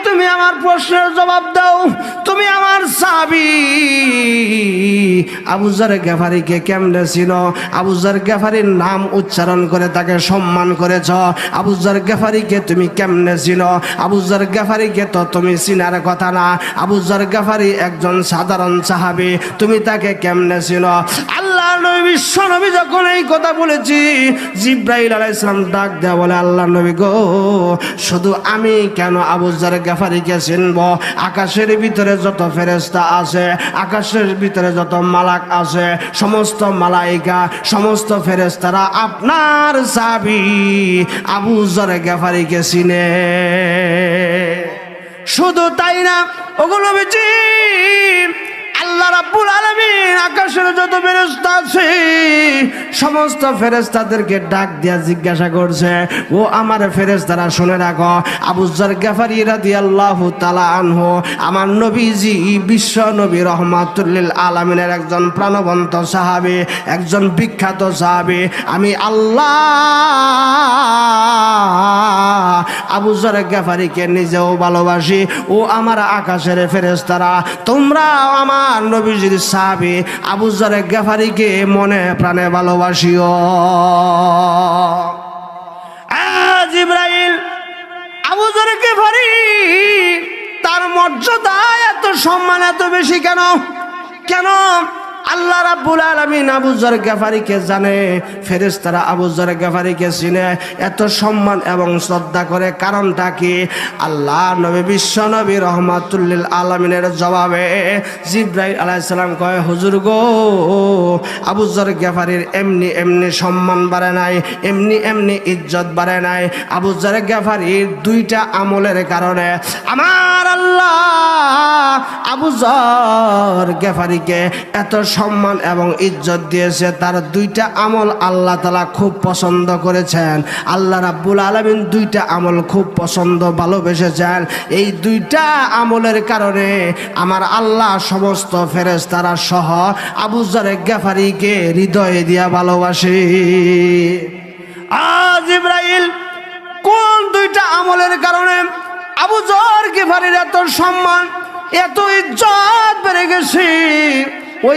তুমি আমার প্রশ্নের জবাব দাও। তুমি আমার সাহাবী আবু যর গিফারিকে কেমনে চিনো? আবু যর গিফারির নাম উচ্চারণ করে তাকে সম্মান করেছ। আবু যর গিফারিকে তুমি কেমনে চিনো? আবু যর গিফারিকে তো তুমি চিনার কথা না। আবু যর গিফারি একজন সাধারণ সাহাবী, তুমি তাকে কেমনে চিনো? আল্লাহ নবী বিশ্ব নবী যখন এই কথা বলেছি, জিব্রাইল আলাইহিস সালাম ডাক দেয়া বলে, আল্লাহ নবী গো, শুধু আমি কেন আবু যর গিফারিকে চিনব? আকাশের ভিতরে যত ফেরেশতা আছে, আকাশের ভিতরে যত মালাক আছে, সমস্ত মালাইকা, সমস্ত ফেরেশতারা আপনার সাহাবী আবু যর গিফারিকে চিনে। শুধু তাই না, ওগুলো নবীজি, আল্লাহ রাব্বুল আলামিন আকাশের যত ফেরেশতা আছে সমস্ত ফেরেশতাদেরকে ডাক দিয়া জিজ্ঞাসা করছে, ও আমার ফেরেশতারা শুনে রাখো, আবু যর গিফারি রাদিয়াল্লাহু তাআলা আনহু আমার নবীজি বিশ্ব নবী রহমাতুল লিল আলামিনের একজন প্রাণবন্ত সাহাবী, একজন বিখ্যাত সাহাবী। আমি আল্লাহ আবু যর গিফারিকে নিজেও ভালোবাসি। ও আমার আকাশের ফেরেশতারা, তোমরা আমার নবীজির সাহাবী আবু যর গিফারিকে মনে প্রাণে ভালোবাসিও। জিবরাইল, আবু যর গিফারি তার মর্যাদা এত সম্মান এত বেশি কেন? কেন? আল্লাহ রাব্বুল আলামিন আবু যর গিফারিকে জানে, ফেরেশতারা আবু যর গিফারিকে চিনে, এত সম্মান এবং শ্রদ্ধা করে। কারণটা কি? আল্লাহ নবী বিশ্ব নবী রহমাতুল লিল আলামিনের জবাবে জিবরাইল আলাইহিস সালাম কয়, হুজুর গো, আবু যর গিফারির এমনি এমনি সম্মান বাড়ে নাই, এমনি এমনি ইজ্জত বাড়ে নাই। আবু যর গিফারির দুইটা আমলের কারণে আমার আল্লাহ আবু যর গিফারিকে এত সম্মান এবং ইজ্জত দিয়েছে। তার দুইটা আমল আল্লাহ তাআলা খুব পছন্দ করেছেন। আল্লাহ রাব্বুল আলামিন দুইটা আমল খুব পছন্দ ভালোবেসেছেন। এই দুইটা আমলের কারণে আমার আল্লাহ সমস্ত ফেরেশতারা সহ আবু যর গিফারিকে হৃদয়ে দিয়া ভালোবাসে। জিবরাইল, কোন দুইটা আমলের কারণে আবু যর গিফারির এত সম্মান এত ইজ্জত বেড়ে গেছে?